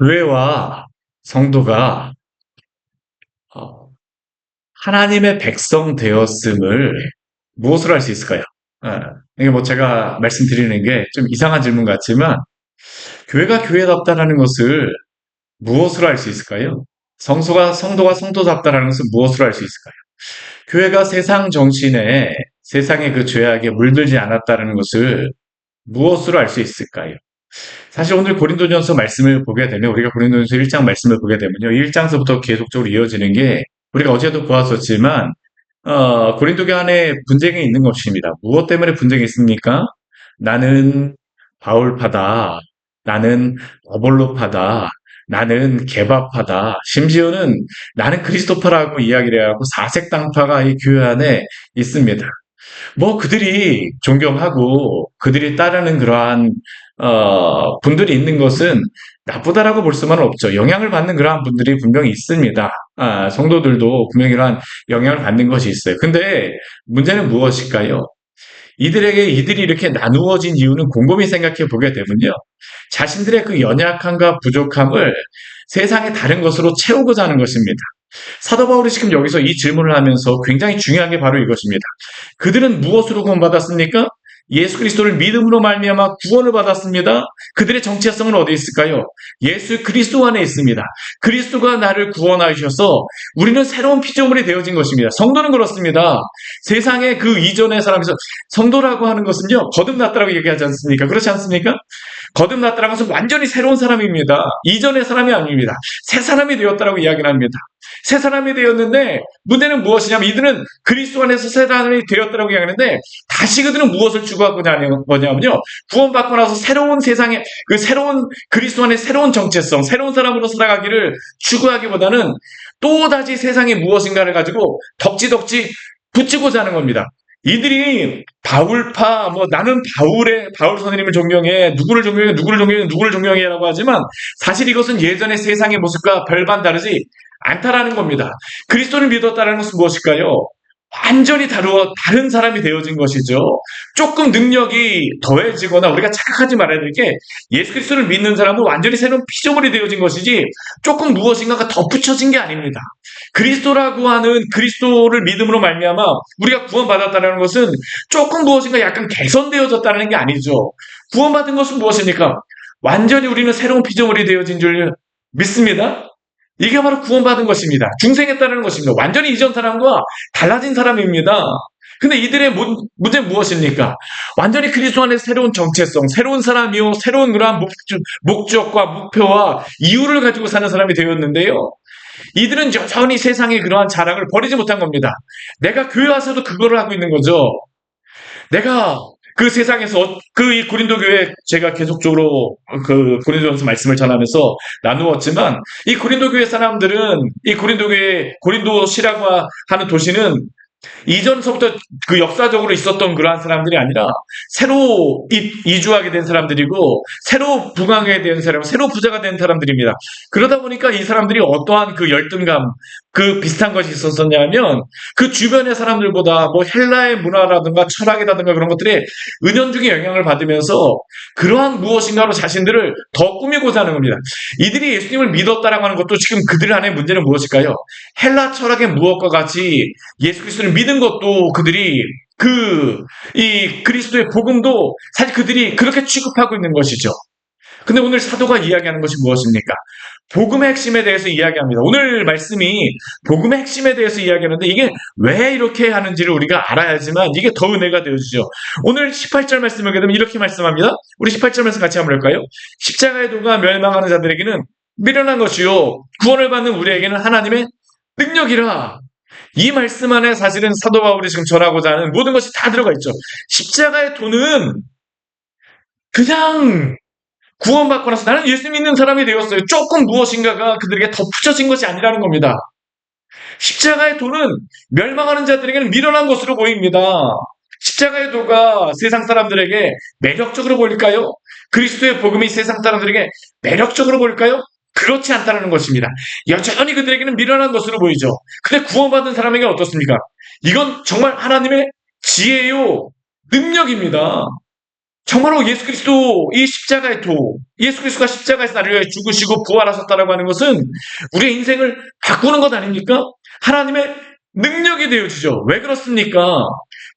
교회와 성도가 어, 하나님의 백성 되었음을 무엇으로 할 수 있을까요? 예, 이게 뭐 제가 말씀드리는 게 좀 이상한 질문 같지만 교회가 교회답다라는 것을 무엇으로 할 수 있을까요? 성도가 성도답다라는 것을 무엇으로 할 수 있을까요? 교회가 세상 정신에 세상의 그 죄악에 물들지 않았다는 것을 무엇으로 알 수 있을까요? 사실 오늘 고린도전서 말씀을 보게 되면 우리가 고린도전서 1장 말씀을 보게 되면요. 1장서부터 계속적으로 이어지는 게 우리가 어제도 보았었지만 고린도교 안에 분쟁이 있는 것입니다. 무엇 때문에 분쟁이 있습니까? 나는 바울파다. 나는 어볼로파다. 나는 개바파다. 심지어는 나는 그리스도파라고 이야기를 해갖고 사색당파가 이 교회 안에 있습니다. 뭐 그들이 존경하고 그들이 따르는 그러한 분들이 있는 것은 나쁘다라고 볼 수만은 없죠. 영향을 받는 그러한 분들이 분명히 있습니다. 성도들도 분명히 이러한 영향을 받는 것이 있어요. 근데 문제는 무엇일까요? 이들이 이렇게 나누어진 이유는 곰곰이 생각해 보게 되면요. 자신들의 그 연약함과 부족함을 세상의 다른 것으로 채우고자 하는 것입니다. 사도 바울이 지금 여기서 이 질문을 하면서 굉장히 중요한 게 바로 이것입니다. 그들은 무엇으로 구원받았습니까? 예수 그리스도를 믿음으로 말미암아 구원을 받았습니다. 그들의 정체성은 어디에 있을까요? 예수 그리스도 안에 있습니다. 그리스도가 나를 구원하셔서 우리는 새로운 피조물이 되어진 것입니다. 성도는 그렇습니다. 세상의 그 이전의 사람에서 성도라고 하는 것은요, 거듭났다라고 얘기하지 않습니까? 그렇지 않습니까? 거듭났다는 것은 완전히 새로운 사람입니다. 이전의 사람이 아닙니다. 새 사람이 되었다라고 이야기를 합니다. 새 사람이 되었는데 문제는 무엇이냐면 이들은 그리스도 안에서 새 사람이 되었다라고 이야기하는데 다시 그들은 무엇을 추구하고자 하는 거냐면요. 구원받고 나서 새로운 세상에 그 새로운 그리스도 안에 새로운 정체성, 새로운 사람으로 살아가기를 추구하기보다는 또다시 세상에 무엇인가를 가지고 덕지덕지 붙이고자 하는 겁니다. 이들이 바울파, 뭐 나는 바울 선생님을 존경해, 누구를 존경해라고 하지만 사실 이것은 예전의 세상의 모습과 별반 다르지 않다라는 겁니다. 그리스도를 믿었다는 것은 무엇일까요? 완전히 다른 사람이 되어진 것이죠. 조금 능력이 더해지거나 우리가 착각하지 말아야 될 게 예수 그리스도를 믿는 사람은 완전히 새로운 피조물이 되어진 것이지 조금 무엇인가가 덧붙여진 게 아닙니다. 그리스도라고 하는 그리스도를 믿음으로 말미암아 우리가 구원받았다는 것은 조금 무엇인가 약간 개선되어졌다는 게 아니죠. 구원받은 것은 무엇입니까? 완전히 우리는 새로운 피조물이 되어진 줄 믿습니다. 이게 바로 구원받은 것입니다. 중생했다는 것입니다. 완전히 이전 사람과 달라진 사람입니다. 근데 이들의 문제는 무엇입니까? 완전히 그리스도 안에 새로운 정체성, 새로운 사람이요, 새로운 그러한 목적과 목표와 이유를 가지고 사는 사람이 되었는데요. 이들은 여전히 세상의 그러한 자랑을 버리지 못한 겁니다. 내가 교회 와서도 그거를 하고 있는 거죠. 내가 그 세상에서 이 고린도 교회 제가 계속적으로 그 고린도전서 말씀을 전하면서 나누었지만 이 고린도 교회 사람들은 이 고린도 교회 고린도시라고 하는 도시는 이전서부터 그 역사적으로 있었던 그러한 사람들이 아니라 새로 이주하게 된 사람들이고 새로 부강하게 된 사람, 새로 부자가 된 사람들입니다. 그러다 보니까 이 사람들이 어떠한 그 열등감, 그 비슷한 것이 있었었냐면 그 주변의 사람들보다 뭐 헬라의 문화라든가 철학이라든가 그런 것들이 은연중에 영향을 받으면서 그러한 무엇인가로 자신들을 더 꾸미고자 하는 겁니다. 이들이 예수님을 믿었다라고 하는 것도 지금 그들 안에 문제는 무엇일까요? 헬라 철학의 무엇과 같이 예수 그리스도를 믿은 것도 그들이 이 그리스도의 복음도 사실 그들이 그렇게 취급하고 있는 것이죠. 근데 오늘 사도가 이야기하는 것이 무엇입니까? 복음의 핵심에 대해서 이야기합니다. 오늘 말씀이 복음의 핵심에 대해서 이야기하는데 이게 왜 이렇게 하는지를 우리가 알아야지만 이게 더 은혜가 되어지죠. 오늘 18절 말씀을 보게 되면 이렇게 말씀합니다. 우리 18절 말씀 같이 한번 볼까요? 십자가의 도가 멸망하는 자들에게는 미련한 것이요 구원을 받는 우리에게는 하나님의 능력이라. 이 말씀 안에 사실은 사도 바울이 지금 전하고자 하는 모든 것이 다 들어가 있죠. 십자가의 도는 그냥 구원받고 나서 나는 예수 믿는 사람이 되었어요. 조금 무엇인가가 그들에게 덧붙여진 것이 아니라는 겁니다. 십자가의 도는 멸망하는 자들에게는 미련한 것으로 보입니다. 십자가의 도가 세상 사람들에게 매력적으로 보일까요? 그리스도의 복음이 세상 사람들에게 매력적으로 보일까요? 그렇지 않다는 것입니다. 여전히 그들에게는 미련한 것으로 보이죠. 근데 구원받은 사람에게 어떻습니까? 이건 정말 하나님의 지혜요, 능력입니다. 정말로 예수 그리스도 이 십자가의 도, 예수 그리스도가 십자가에서 나를 위해 죽으시고 부활하셨다라고 하는 것은 우리의 인생을 바꾸는 것 아닙니까? 하나님의 능력이 되어지죠. 왜 그렇습니까?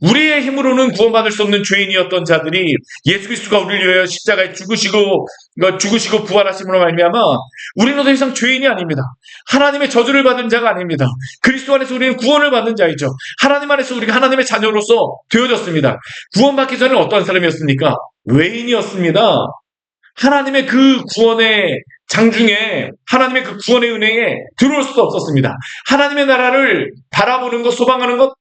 우리의 힘으로는 구원받을 수 없는 죄인이었던 자들이 예수 그리스도가 우리를 위하여 십자가에 죽으시고 부활하심으로 말미암아 우리는 더 이상 죄인이 아닙니다. 하나님의 저주를 받은 자가 아닙니다. 그리스도 안에서 우리는 구원을 받는 자이죠. 하나님 안에서 우리가 하나님의 자녀로서 되어졌습니다. 구원받기 전에 어떤 사람이었습니까? 외인이었습니다. 하나님의 그 구원의 장중에, 하나님의 그 구원의 은혜에 들어올 수도 없었습니다. 하나님의 나라를 바라보는 것, 소망하는 것,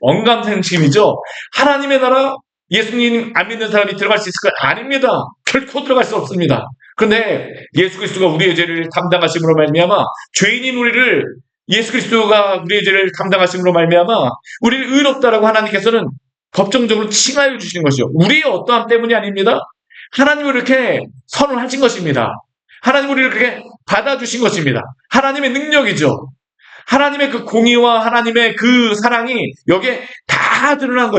언감생심이죠. 하나님의 나라, 예수님 안 믿는 사람이 들어갈 수 있을까요? 아닙니다. 결코 들어갈 수 없습니다. 그런데 예수 그리스도가 우리의 죄를 담당하심으로 말미암아 죄인인 우리를, 예수 그리스도가 우리의 죄를 감당하심으로 말미암아 우리를 의롭다라고 하나님께서는 법정적으로 칭하여 주시는 것이죠. 우리의 어떠함 때문이 아닙니다. 하나님을 이렇게 선언하신 것입니다. 하나님 우리를 그렇게 받아주신 것입니다. 하나님의 능력이죠. 하나님의 그 공의와 하나님의 그 사랑이 여기에 다 드러난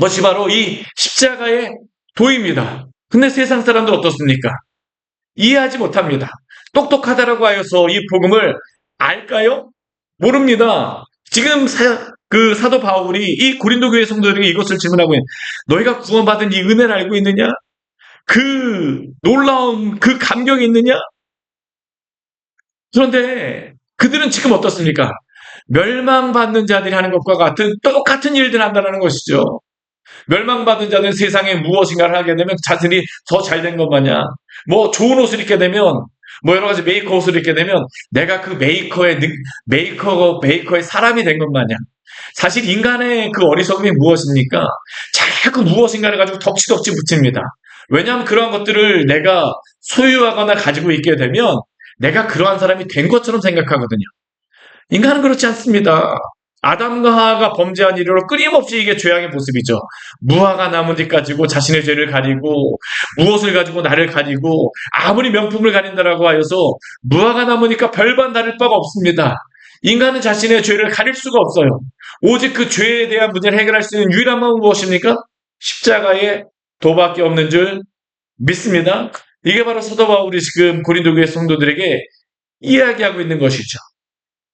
것이 바로 이 십자가의 도입니다. 근데 세상 사람들 어떻습니까? 이해하지 못합니다. 똑똑하다라고 하여서 이 복음을 알까요? 모릅니다. 지금 그 사도 바울이 이 고린도 교회 성도들에게 이것을 질문하고 있는, 너희가 구원받은 이 은혜를 알고 있느냐? 그 놀라운 그 감격이 있느냐? 그런데 그들은 지금 어떻습니까? 멸망받는 자들이 하는 것과 같은 똑같은 일들을 한다는 것이죠. 멸망받은 자들은 세상에 무엇인가를 하게 되면 자신이 더 잘된 것 마냥, 뭐 좋은 옷을 입게 되면, 뭐 여러 가지 메이커 옷을 입게 되면 내가 그 메이커의 사람이 된 것 마냥, 사실 인간의 그 어리석음이 무엇입니까? 자꾸 무엇인가를 가지고 덕지덕지 붙입니다. 왜냐하면 그러한 것들을 내가 소유하거나 가지고 있게 되면 내가 그러한 사람이 된 것처럼 생각하거든요. 인간은 그렇지 않습니다. 아담과 하와가 범죄한 이후로 끊임없이 이게 죄악의 모습이죠. 무화과 나뭇잎 가지고 자신의 죄를 가리고, 무엇을 가지고 나를 가리고, 아무리 명품을 가린다라고 하여서 무화과 나뭇잎과 별반 다를 바가 없습니다. 인간은 자신의 죄를 가릴 수가 없어요. 오직 그 죄에 대한 문제를 해결할 수 있는 유일한 방법은 무엇입니까? 십자가의 도밖에 없는 줄 믿습니다. 이게 바로 사도 바울이 지금 고린도 교회 성도들에게 이야기하고 있는 것이죠.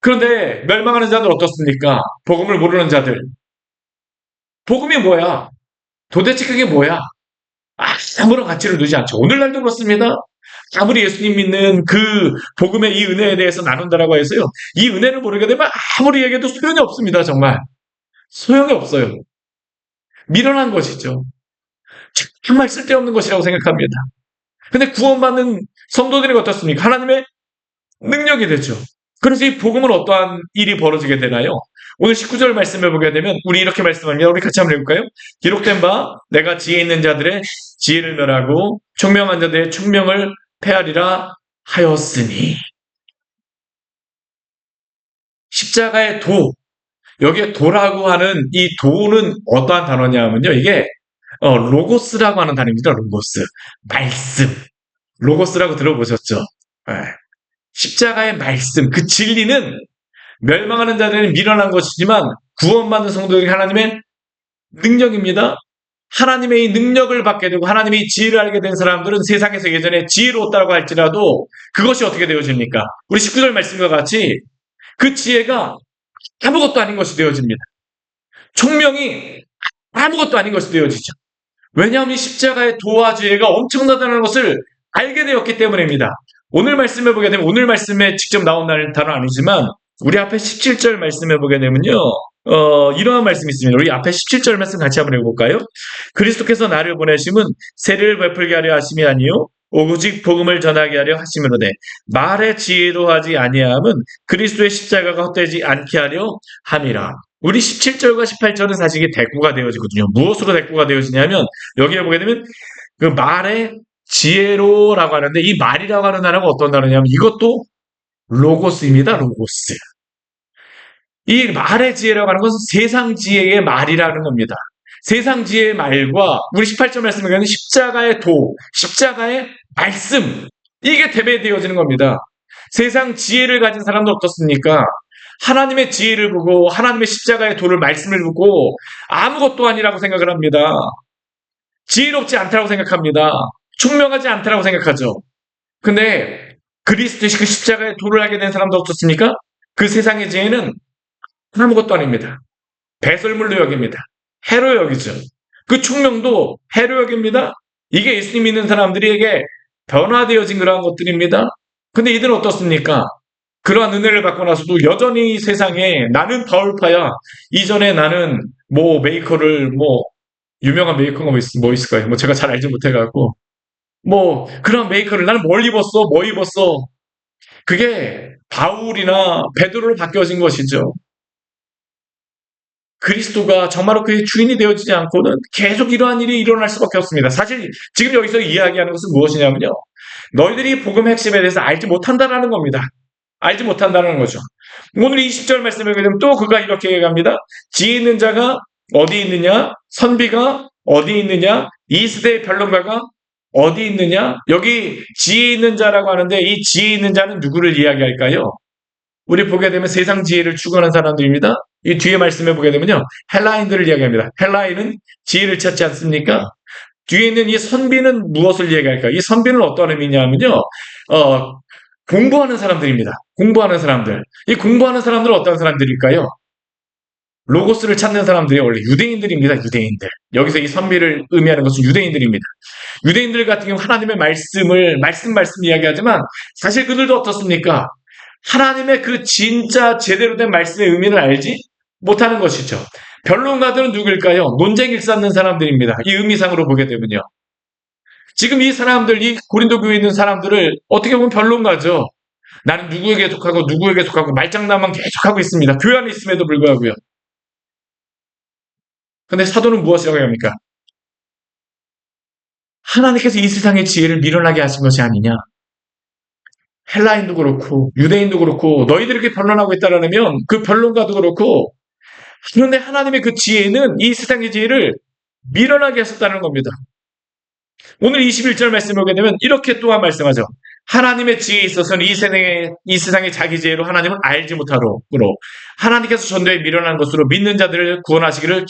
그런데 멸망하는 자들 어떻습니까? 복음을 모르는 자들. 복음이 뭐야? 도대체 그게 뭐야? 아무런 가치를 두지 않죠. 오늘날도 그렇습니다. 아무리 예수님 믿는 그 복음의 이 은혜에 대해서 나눈다라고 해서요, 이 은혜를 모르게 되면 아무리 얘기해도 소용이 없습니다. 정말 소용이 없어요. 미련한 것이죠. 정말 쓸데없는 것이라고 생각합니다. 근데 구원받는 성도들이 어떻습니까? 하나님의 능력이 되죠. 그래서 이 복음은 어떠한 일이 벌어지게 되나요? 오늘 19절 말씀을 보게 되면 우리 이렇게 말씀합니다. 우리 같이 한번 해볼까요? 기록된 바 내가 지혜 있는 자들의 지혜를 멸하고 총명한 자들의 총명을 폐하리라 하였으니. 십자가의 도, 여기에 도라고 하는 이 도는 어떠한 단어냐면요, 이게 로고스라고 하는 단어입니다. 로고스, 말씀. 로고스라고 들어보셨죠? 네. 십자가의 말씀, 그 진리는 멸망하는 자들은 미련한 것이지만 구원받는 성도들이 하나님의 능력입니다. 하나님의 이 능력을 받게 되고 하나님의 지혜를 알게 된 사람들은 세상에서 예전에 지혜로웠다고 할지라도 그것이 어떻게 되어집니까? 우리 19절 말씀과 같이 그 지혜가 아무것도 아닌 것이 되어집니다. 총명이 아무것도 아닌 것이 되어지죠. 왜냐하면 이 십자가의 도와 지혜가 엄청나다는 것을 알게 되었기 때문입니다. 오늘 말씀해 보게 되면, 오늘 말씀에 직접 나온 단어는 아니지만 우리 앞에 17절 말씀해 보게 되면요, 이러한 말씀이 있습니다. 우리 앞에 17절 말씀 같이 한번 해볼까요? 그리스도께서 나를 보내심은 세례를 베풀게 하려 하심이 아니요 오직 복음을 전하게 하려 하심이로되 말의 지혜로 하지 아니함은 그리스도의 십자가가 헛되지 않게 하려 함이라. 우리 17절과 18절은 사실 이게 대꾸가 되어지거든요. 무엇으로 대꾸가 되어지냐면 여기에 보게 되면 그 말의 지혜로라고 하는데, 이 말이라고 하는 단어가 어떤 단어냐면 이것도 로고스입니다. 로고스. 이 말의 지혜라고 하는 것은 세상 지혜의 말이라는 겁니다. 세상 지혜의 말과 우리 18절 말씀에 가는 십자가의 도, 십자가의 말씀, 이게 대배되어지는 겁니다. 세상 지혜를 가진 사람도 어떻습니까? 하나님의 지혜를 보고 하나님의 십자가의 도를, 말씀을 보고 아무것도 아니라고 생각을 합니다. 지혜롭지 않다고 생각합니다. 총명하지 않다고 생각하죠. 근데 그리스도의 그 십자가에 도를 하게 된 사람도 어떻습니까? 그 세상의 지혜는 아무것도 아닙니다. 배설물로 여깁니다. 해로 여기죠. 그 총명도 해로 여깁니다. 이게 예수님 믿는 사람들에게 변화되어진 그러한 것들입니다. 근데 이들은 어떻습니까? 그러한 은혜를 받고 나서도 여전히 세상에 나는 바울파야. 이전에 나는 뭐 메이커를 뭐 유명한 메이커가 뭐 있을까요? 뭐 제가 잘 알지 못해갖고 뭐 그런 메이커를 나는 뭘 입었어? 뭐 입었어? 그게 바울이나 베드로로 바뀌어진 것이죠. 그리스도가 정말로 그의 주인이 되어지지 않고는 계속 이러한 일이 일어날 수밖에 없습니다. 사실 지금 여기서 이야기하는 것은 무엇이냐면요. 너희들이 복음 핵심에 대해서 알지 못한다라는 겁니다. 알지 못한다는 거죠. 오늘 20절 말씀을 보게 되면 또 그가 이렇게 얘기합니다. 지혜 있는 자가 어디 있느냐? 선비가 어디 있느냐? 이 시대의 변론가가 어디 있느냐? 여기 지혜 있는 자라고 하는데 이 지혜 있는 자는 누구를 이야기할까요? 우리 보게 되면 세상 지혜를 추구하는 사람들입니다. 이 뒤에 말씀에 보게 되면요. 헬라인들을 이야기합니다. 헬라인은 지혜를 찾지 않습니까? 뒤에 있는 이 선비는 무엇을 이야기할까요? 이 선비는 어떤 의미냐면요. 공부하는 사람들입니다. 공부하는 사람들. 이 공부하는 사람들은 어떤 사람들일까요? 로고스를 찾는 사람들이 원래 유대인들입니다. 유대인들. 여기서 이 선비를 의미하는 것은 유대인들입니다. 유대인들 같은 경우 하나님의 말씀을 말씀 이야기하지만 사실 그들도 어떻습니까? 하나님의 그 진짜 제대로 된 말씀의 의미를 알지 못하는 것이죠. 변론가들은 누구일까요? 논쟁 일삼는 사람들입니다. 이 의미상으로 보게 되면요. 지금 이 사람들, 이 고린도 교회에 있는 사람들을 어떻게 보면 변론가죠. 나는 누구에게 속하고 누구에게 속하고 말장난만 계속하고 있습니다. 교회 안에 있음에도 불구하고요. 근데 사도는 무엇이라고 합니까? 하나님께서 이 세상의 지혜를 밀어나게 하신 것이 아니냐. 헬라인도 그렇고 유대인도 그렇고 너희들이 이렇게 변론하고 있다라면 그 변론가도 그렇고 그런데 하나님의 그 지혜는 이 세상의 지혜를 밀어나게 하셨다는 겁니다. 오늘 21절 말씀을 보게 되면 이렇게 또한 말씀하죠. 하나님의 지혜에 있어서는 이 세상의 자기 지혜로 하나님을 알지 못하므로 하나님께서 전도에 밀어난 것으로 믿는 자들을 구원하시기를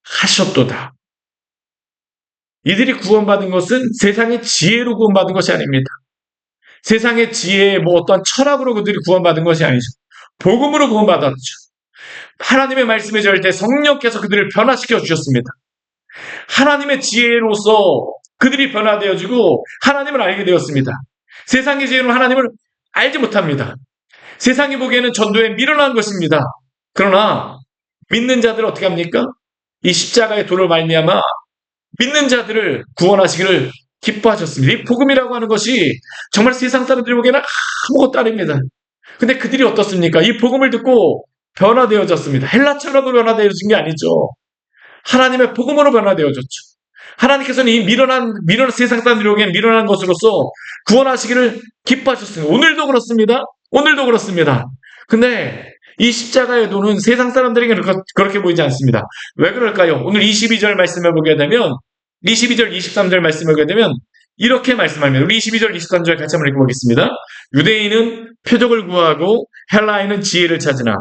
기뻐하셨도다. 이들이 구원받은 것은 세상의 지혜로 구원받은 것이 아닙니다. 세상의 지혜의 뭐 어떤 철학으로 그들이 구원받은 것이 아니죠. 복음으로 구원받았죠. 하나님의 말씀에 절할 때 성령께서 그들을 변화시켜 주셨습니다. 하나님의 지혜로서 그들이 변화되어지고 하나님을 알게 되었습니다. 세상의 지혜로 하나님을 알지 못합니다. 세상이 보기에는 전도에 밀어난 것입니다. 그러나 믿는 자들은 어떻게 합니까? 이 십자가의 도를 말미암아 믿는 자들을 구원하시기를 기뻐하셨습니다. 이 복음이라고 하는 것이 정말 세상 사람들이 보기에는 아무것도 아닙니다. 근데 그들이 어떻습니까? 이 복음을 듣고 변화되어졌습니다. 헬라처럼 변화되어진 게 아니죠. 하나님의 복음으로 변화되어졌죠. 하나님께서는 이 밀어난 세상 사람들이 보기에는 밀어난 것으로서 구원하시기를 기뻐하셨습니다. 오늘도 그렇습니다. 오늘도 그렇습니다. 근데 이 십자가의 도는 세상 사람들에게 그렇게 보이지 않습니다. 왜 그럴까요? 오늘 22절 말씀을 보게 되면 22절, 23절 말씀을 보게 되면 이렇게 말씀합니다. 우리 22절, 23절 같이 한번 읽어보겠습니다. 유대인은 표적을 구하고 헬라인은 지혜를 찾으나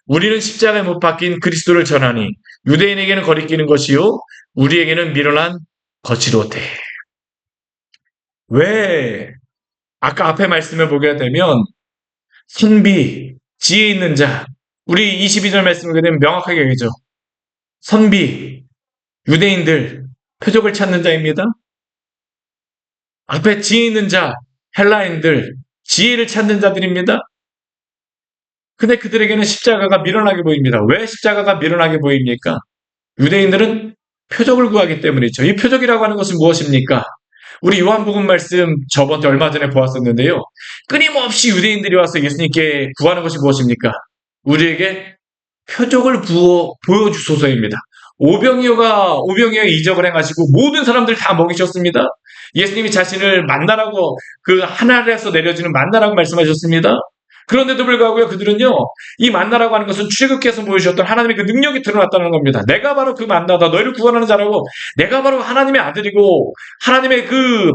우리는 십자가에 못 박힌 그리스도를 전하니 유대인에게는 거리끼는 것이요 우리에게는 밀어난 것이로되. 왜 아까 앞에 말씀을 보게 되면 선비, 지혜 있는 자, 우리 22절 말씀을 보게 되면 명확하게 얘기죠. 선비, 유대인들, 표적을 찾는 자입니다. 앞에 지혜 있는 자, 헬라인들, 지혜를 찾는 자들입니다. 근데 그들에게는 십자가가 미련하게 보입니다. 왜 십자가가 미련하게 보입니까? 유대인들은 표적을 구하기 때문이죠. 이 표적이라고 하는 것은 무엇입니까? 우리 요한복음 말씀 저번 주 얼마 전에 보았었는데요. 끊임없이 유대인들이 와서 예수님께 구하는 것이 무엇입니까? 우리에게 표적을 보여주소서입니다. 오병이어가 이적을 행하시고 모든 사람들 다 먹이셨습니다. 예수님이 자신을 만나라고 그 하늘에서 내려지는 만나라고 말씀하셨습니다. 그런데도 불구하고 그들은요, 이 만나라고 하는 것은 출애굽해서 보여주셨던 하나님의 그 능력이 드러났다는 겁니다. 내가 바로 그 만나다, 너희를 구원하는 자라고, 내가 바로 하나님의 아들이고 하나님의 그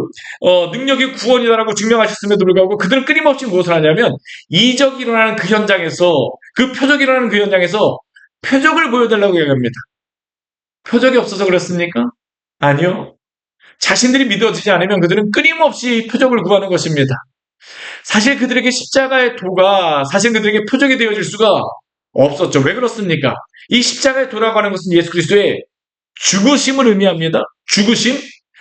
능력이 구원이다라고 증명하셨음에도 불구하고 그들은 끊임없이 무엇을 하냐면 이적이 일어나는 그 현장에서, 그 표적이 일어나는 그 현장에서 표적을 보여달라고 얘기합니다. 표적이 없어서 그렇습니까? 아니요. 자신들이 믿어지지 않으면 그들은 끊임없이 표적을 구하는 것입니다. 사실 그들에게 십자가의 도가 사실 그들에게 표적이 되어질 수가 없었죠. 왜 그렇습니까? 이 십자가의 도라고 하는 것은 예수 그리스도의 죽으심을 의미합니다. 죽으심?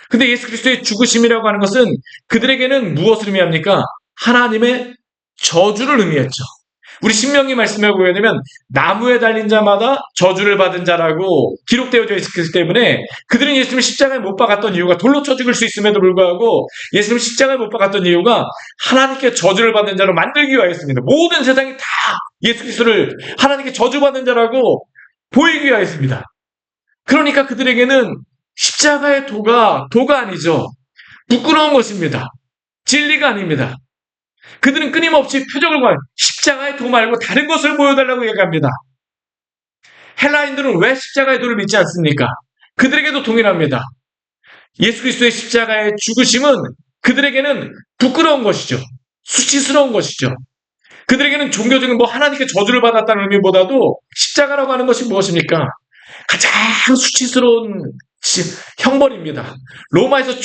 근데 예수 그리스도의 죽으심이라고 하는 것은 그들에게는 무엇을 의미합니까? 하나님의 저주를 의미했죠. 우리 신명기 말씀에 보게 되면 나무에 달린 자마다 저주를 받은 자라고 기록되어져 있기 때문에 그들은 예수님을 십자가에 못 박았던 이유가 돌로 쳐 죽을 수 있음에도 불구하고 예수님을 십자가에 못 박았던 이유가 하나님께 저주를 받는 자로 만들기 위하였습니다. 모든 세상이 다 예수 그리스도를 하나님께 저주받는 자라고 보이기 위하였습니다. 그러니까 그들에게는 십자가의 도가 아니죠. 부끄러운 것입니다. 진리가 아닙니다. 그들은 끊임없이 표적을 구하는 십자가의 도 말고 다른 것을 보여달라고 얘기합니다. 헬라인들은 왜 십자가의 도를 믿지 않습니까? 그들에게도 동일합니다. 예수 그리스도의 십자가의 죽으심은 그들에게는 부끄러운 것이죠. 수치스러운 것이죠. 그들에게는 종교적인 하나님께 저주를 받았다는 의미보다도 십자가라고 하는 것이 무엇입니까? 가장 수치스러운 형벌입니다. 로마에서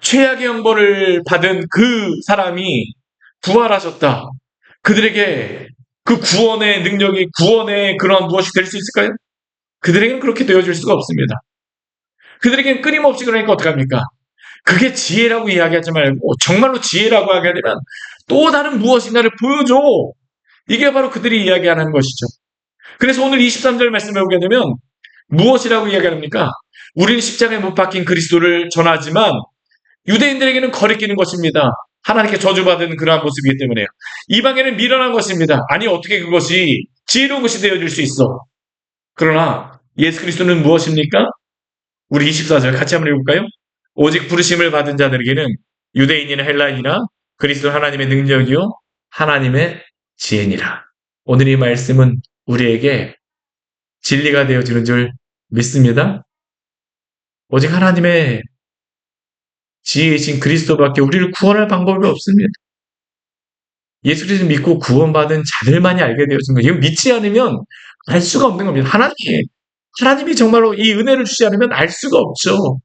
최악의 형벌을 받은 그 사람이 부활하셨다. 그들에게 그 구원의 능력이 구원의 그러한 무엇이 될 수 있을까요? 그들에게는 그렇게 되어질 수가 없습니다. 그들에게는 끊임없이 그러니까 어떡합니까? 그게 지혜라고 이야기하지 말고 정말로 지혜라고 하게 되면 또 다른 무엇인가를 보여줘. 이게 바로 그들이 이야기하는 것이죠. 그래서 오늘 23절 말씀을 보게 되면 무엇이라고 이야기합니까? 우리는 십자가에 못 박힌 그리스도를 전하지만 유대인들에게는 거리끼는 것입니다. 하나님께 저주받은 그러한 모습이기 때문에요. 이방에는 미련한 것입니다. 아니 어떻게 그것이 지혜로운 것이 되어질 수 있어. 그러나 예수 그리스도는 무엇입니까? 우리 24절 같이 한번 읽어볼까요? 오직 부르심을 받은 자들에게는 유대인이나 헬라인이나 그리스도 하나님의 능력이요 하나님의 지혜니라. 오늘 이 말씀은 우리에게 진리가 되어지는 줄 믿습니다. 오직 하나님의 지혜이신 그리스도밖에 우리를 구원할 방법이 없습니다. 예수 그리스도 믿고 구원받은 자들만이 알게 되어진 거예요. 이거 믿지 않으면 알 수가 없는 겁니다. 하나님이 정말로 이 은혜를 주지 않으면 알 수가 없죠.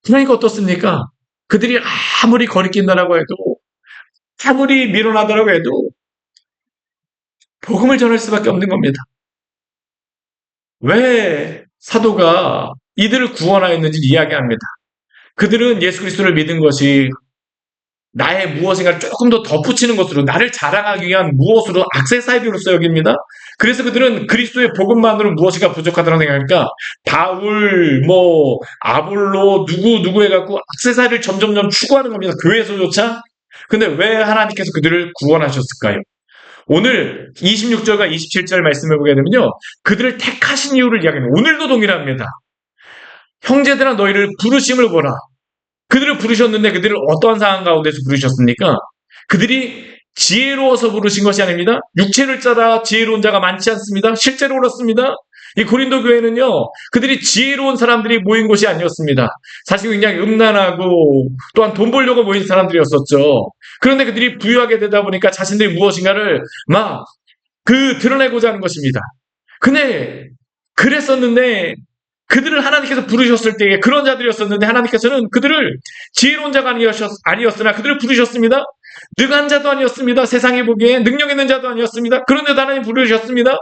그러니까 어떻습니까? 그들이 아무리 거리낀다라고 해도 아무리 밀어나더라고 해도 복음을 전할 수밖에 없는 겁니다. 왜 사도가 이들을 구원하였는지 이야기합니다. 그들은 예수 그리스도를 믿은 것이 나의 무엇인가를 조금 더 덧붙이는 것으로 나를 자랑하기 위한 무엇으로 액세서리로서 여깁니다. 그래서 그들은 그리스도의 복음만으로 무엇인가 부족하다고 생각하니까 바울, 아볼로 누구 해갖고 액세서리를 점점점 추구하는 겁니다. 교회에서조차. 근데 왜 하나님께서 그들을 구원하셨을까요? 오늘 26절과 27절 말씀을 보게 되면요. 그들을 택하신 이유를 이야기합니다. 오늘도 동일합니다. 형제들아 너희를 부르심을 보라. 그들을 부르셨는데 그들을 어떠한 상황 가운데서 부르셨습니까? 그들이 지혜로워서 부르신 것이 아닙니다. 육체를 따라 지혜로운 자가 많지 않습니다. 실제로 그렇습니다. 이 고린도 교회는요. 그들이 지혜로운 사람들이 모인 곳이 아니었습니다. 사실 굉장히 음란하고 또한 돈 벌려고 모인 사람들이었었죠. 그런데 그들이 부유하게 되다 보니까 자신들이 무엇인가를 드러내고자 하는 것입니다. 근데 그랬었는데 그들을 하나님께서 부르셨을 때에 그런 자들이었었는데 하나님께서는 그들을 지혜로운 자가 아니었으나 그들을 부르셨습니다. 능한 자도 아니었습니다. 세상에 보기에 능력 있는 자도 아니었습니다. 그런데도 하나님 부르셨습니다.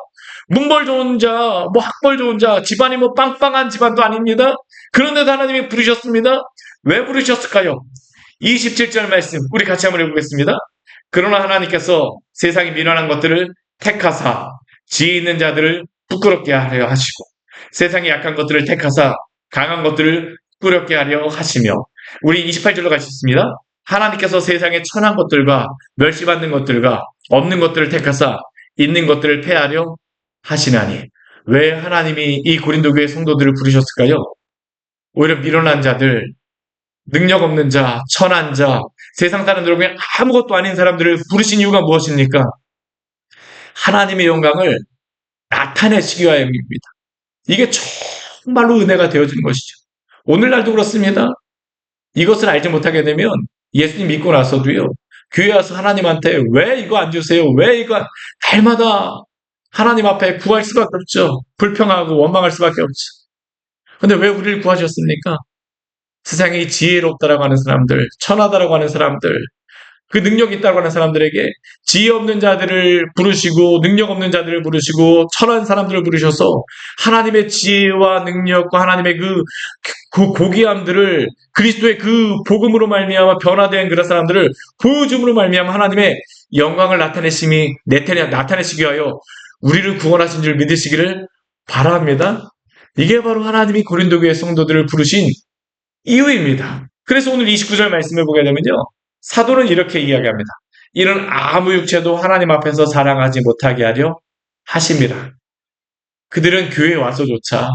문벌 좋은 자, 학벌 좋은 자, 집안이 빵빵한 집안도 아닙니다. 그런데도 하나님이 부르셨습니다. 왜 부르셨을까요? 27절 말씀 우리 같이 한번 해보겠습니다. 그러나 하나님께서 세상이 미련한 것들을 택하사 지혜 있는 자들을 부끄럽게 하려 하시고 세상의 약한 것들을 택하사 강한 것들을 부끄럽게 하려 하시며 우리 28절로 가시겠습니다. 하나님께서 세상의 천한 것들과 멸시받는 것들과 없는 것들을 택하사 있는 것들을 폐하려 하시나니 왜 하나님이 이 고린도 교회 성도들을 부르셨을까요? 오히려 미련한 자들, 능력 없는 자, 천한 자, 세상 사람들 중에 아무것도 아닌 사람들을 부르신 이유가 무엇입니까? 하나님의 영광을 나타내시기 위함입니다. 이게 정말로 은혜가 되어지는 것이죠. 오늘날도 그렇습니다. 이것을 알지 못하게 되면 예수님 믿고 나서도요. 교회 와서 하나님한테 왜 이거 안 주세요? 왜 이거 날마다 하나님 앞에 구할 수밖에 없죠. 불평하고 원망할 수밖에 없죠. 근데 왜 우리를 구하셨습니까? 세상이 지혜롭다라고 하는 사람들, 천하다라고 하는 사람들, 그 능력 있다고 하는 사람들에게 지혜 없는 자들을 부르시고 능력 없는 자들을 부르시고 천한 사람들을 부르셔서 하나님의 지혜와 능력과 하나님의 그 고귀함들을 그리스도의 그 복음으로 말미암아 변화된 그런 사람들을 보여줌으로 말미암아 하나님의 영광을 나타내시기 위하여 우리를 구원하신 줄 믿으시기를 바랍니다. 이게 바로 하나님이 고린도 교회 성도들을 부르신 이유입니다. 그래서 오늘 29절 말씀을 보게 되면요. 사도는 이렇게 이야기합니다. 이는 아무 육체도 하나님 앞에서 자랑하지 못하게 하려 하십니다. 그들은 교회에 와서조차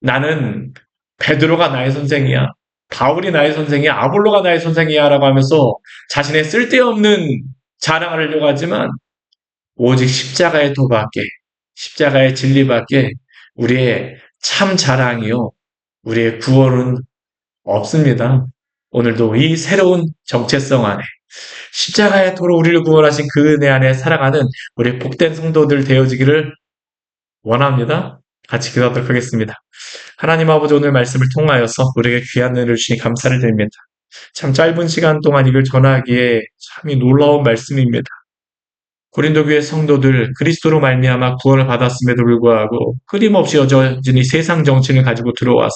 나는 베드로가 나의 선생이야. 바울이 나의 선생이야. 아볼로가 나의 선생이야. 라고 하면서 자신의 쓸데없는 자랑을 하려고 하지만 오직 십자가의 도밖에, 십자가의 진리밖에 우리의 참 자랑이요. 우리의 구원은 없습니다. 오늘도 이 새로운 정체성 안에 십자가의 도로 우리를 구원하신 그 은혜 안에 살아가는 우리 복된 성도들 되어지기를 원합니다. 같이 기도하도록 하겠습니다. 하나님 아버지 오늘 말씀을 통하여서 우리에게 귀한 은혜를 주시니 감사를 드립니다. 참 짧은 시간 동안 이걸 전하기에 참이 놀라운 말씀입니다. 고린도 교회 성도들 그리스도로 말미암아 구원을 받았음에도 불구하고 끊임없이 여전히 세상 정신을 가지고 들어와서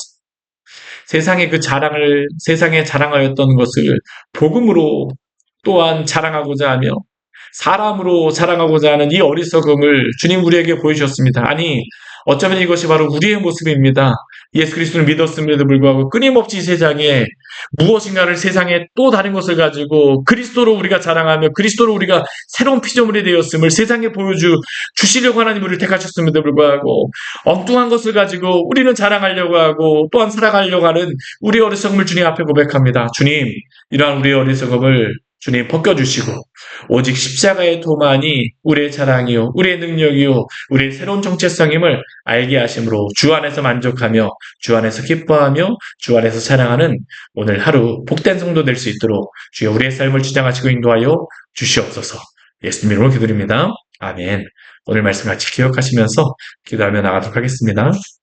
세상에 자랑하였던 것을 복음으로 또한 자랑하고자 하며 사람으로 자랑하고자 하는 이 어리석음을 주님 우리에게 보여주셨습니다. 아니, 어쩌면 이것이 바로 우리의 모습입니다. 예수 그리스도를 믿었음에도 불구하고 끊임없이 세상에 무엇인가를 세상에 또 다른 것을 가지고 그리스도로 우리가 자랑하며 그리스도로 우리가 새로운 피조물이 되었음을 세상에 주시려고 하나님 우리를 택하셨음에도 불구하고 엉뚱한 것을 가지고 우리는 자랑하려고 하고 또한 살아가려고 하는 우리의 어리석음을 주님 앞에 고백합니다. 주님, 이러한 우리의 어리석음을 주님 벗겨주시고 오직 십자가의 도만이 우리의 자랑이요 우리의 능력이요 우리의 새로운 정체성임을 알게 하심으로 주 안에서 만족하며 주 안에서 기뻐하며 주 안에서 자랑하는 오늘 하루 복된 성도 될 수 있도록 주여 우리의 삶을 주장하시고 인도하여 주시옵소서. 예수님 이름으로 기도드립니다. 아멘. 오늘 말씀 같이 기억하시면서 기도하며 나가도록 하겠습니다.